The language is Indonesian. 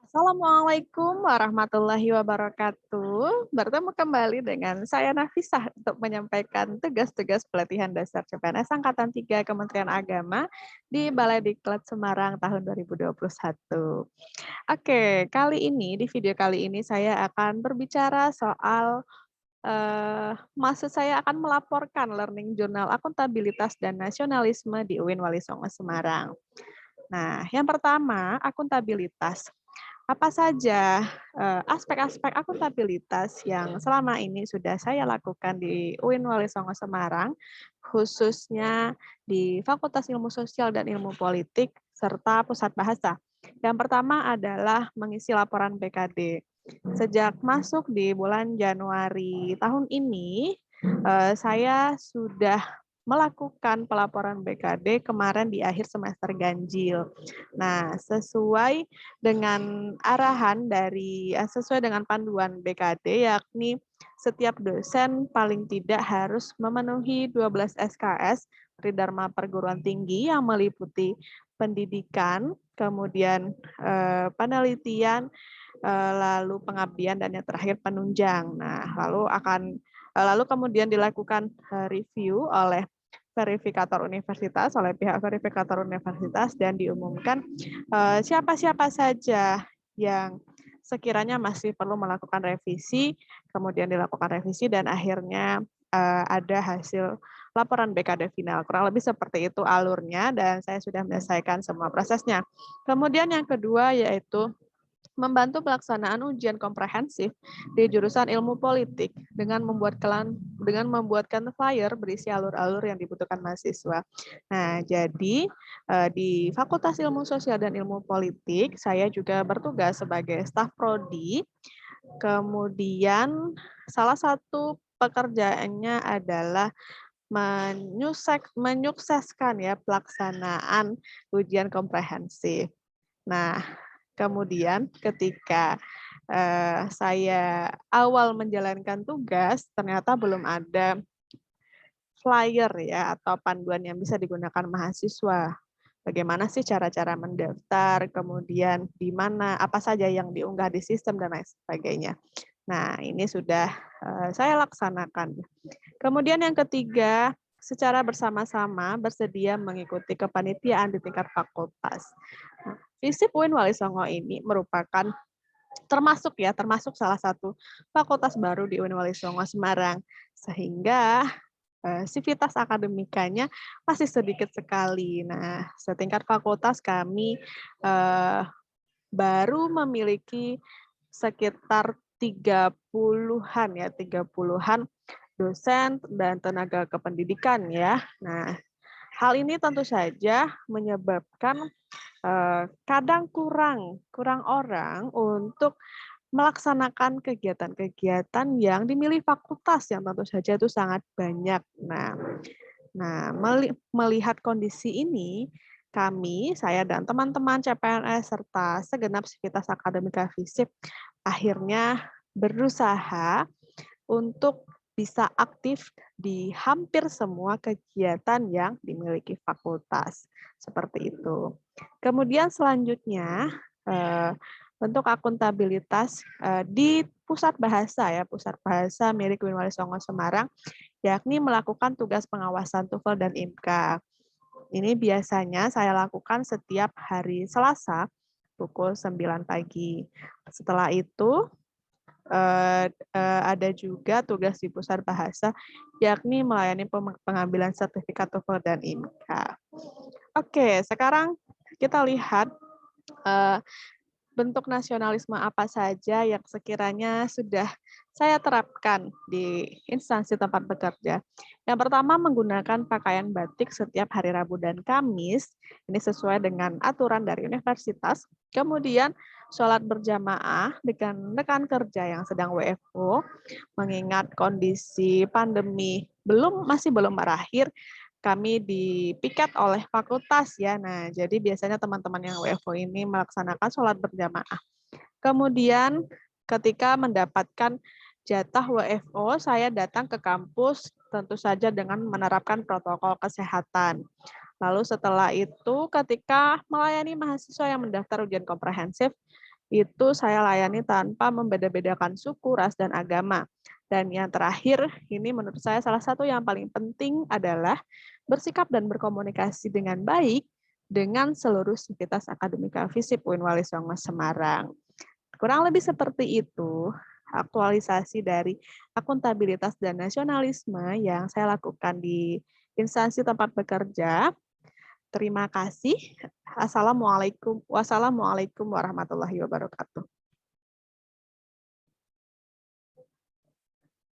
Assalamualaikum warahmatullahi wabarakatuh. Bertemu kembali dengan saya Nafisah untuk menyampaikan tugas-tugas pelatihan dasar CPNS Angkatan 3 Kementerian Agama di Balai Diklat Semarang tahun 2021. Oke, di video kali ini saya akan berbicara soal maksud saya akan melaporkan learning journal akuntabilitas dan nasionalisme di UIN Wali Songo Semarang. Nah, yang pertama, akuntabilitas. Apa saja aspek-aspek akuntabilitas yang selama ini sudah saya lakukan di UIN Wali Songo Semarang, khususnya di Fakultas Ilmu Sosial dan Ilmu Politik, serta Pusat Bahasa. Yang pertama adalah mengisi laporan BKD. Sejak masuk di bulan Januari tahun ini, saya sudah melakukan pelaporan BKD kemarin di akhir semester ganjil. Nah, sesuai dengan panduan BKD, yakni setiap dosen paling tidak harus memenuhi 12 SKS Tridharma Perguruan Tinggi yang meliputi pendidikan, kemudian penelitian, lalu pengabdian, dan yang terakhir penunjang. Nah, lalu kemudian dilakukan review oleh pihak verifikator universitas, dan diumumkan siapa-siapa saja yang sekiranya masih perlu melakukan revisi, kemudian dilakukan revisi, dan akhirnya ada hasil laporan BKD final. Kurang lebih seperti itu alurnya, dan saya sudah menyelesaikan semua prosesnya. Kemudian yang kedua yaitu membantu pelaksanaan ujian komprehensif di jurusan Ilmu Politik dengan membuatkan flyer berisi alur-alur yang dibutuhkan mahasiswa. Nah, jadi di Fakultas Ilmu Sosial dan Ilmu Politik, saya juga bertugas sebagai staf prodi. Kemudian salah satu pekerjaannya adalah menyukseskan ya pelaksanaan ujian komprehensif. Nah, kemudian ketika saya awal menjalankan tugas, ternyata belum ada flyer ya atau panduan yang bisa digunakan mahasiswa. Bagaimana sih cara-cara mendaftar, kemudian di mana, apa saja yang diunggah di sistem, dan lain sebagainya. Nah, ini sudah saya laksanakan. Kemudian yang ketiga, secara bersama-sama bersedia mengikuti kepanitiaan di tingkat fakultas. Nah, FISIP UIN Wali Songo ini termasuk salah satu fakultas baru di UIN Wali Songo Semarang, sehingga sivitas akademikanya masih sedikit sekali. Nah, setingkat fakultas kami baru memiliki sekitar 30-an dosen dan tenaga kependidikan ya. Nah, hal ini tentu saja menyebabkan kadang kurang orang untuk melaksanakan kegiatan-kegiatan yang dimilih fakultas yang tentu saja itu sangat banyak. Nah, melihat kondisi ini, saya dan teman-teman CPNS serta segenap sivitas akademika FISIP akhirnya berusaha untuk bisa aktif di hampir semua kegiatan yang dimiliki fakultas. Seperti itu. Kemudian selanjutnya, bentuk akuntabilitas di Pusat Bahasa milik UIN Wali Songo Semarang, yakni melakukan tugas pengawasan TOEFL dan IMCA. Ini biasanya saya lakukan setiap hari Selasa pukul 9 pagi. Setelah itu, ada juga tugas di Pusat Bahasa, yakni melayani pengambilan sertifikat TOEFL dan IMCA. Oke, sekarang kita lihat bentuk nasionalisme apa saja yang sekiranya sudah saya terapkan di instansi tempat bekerja. Yang pertama, menggunakan pakaian batik setiap hari Rabu dan Kamis. Ini sesuai dengan aturan dari universitas. Kemudian, sholat berjamaah dengan rekan kerja yang sedang WFO, mengingat kondisi pandemi masih belum berakhir, kami dipiket oleh fakultas ya. Nah, jadi biasanya teman-teman yang WFO ini melaksanakan sholat berjamaah. Kemudian ketika mendapatkan jatah WFO, saya datang ke kampus tentu saja dengan menerapkan protokol kesehatan. Lalu setelah itu ketika melayani mahasiswa yang mendaftar ujian komprehensif, itu saya layani tanpa membeda-bedakan suku, ras, dan agama. Dan yang terakhir, ini menurut saya salah satu yang paling penting adalah bersikap dan berkomunikasi dengan baik dengan seluruh sivitas akademika FISIP UIN Wali Songo Semarang. Kurang lebih seperti itu aktualisasi dari akuntabilitas dan nasionalisme yang saya lakukan di instansi tempat bekerja. Terima kasih. Wassalamualaikum warahmatullahi wabarakatuh.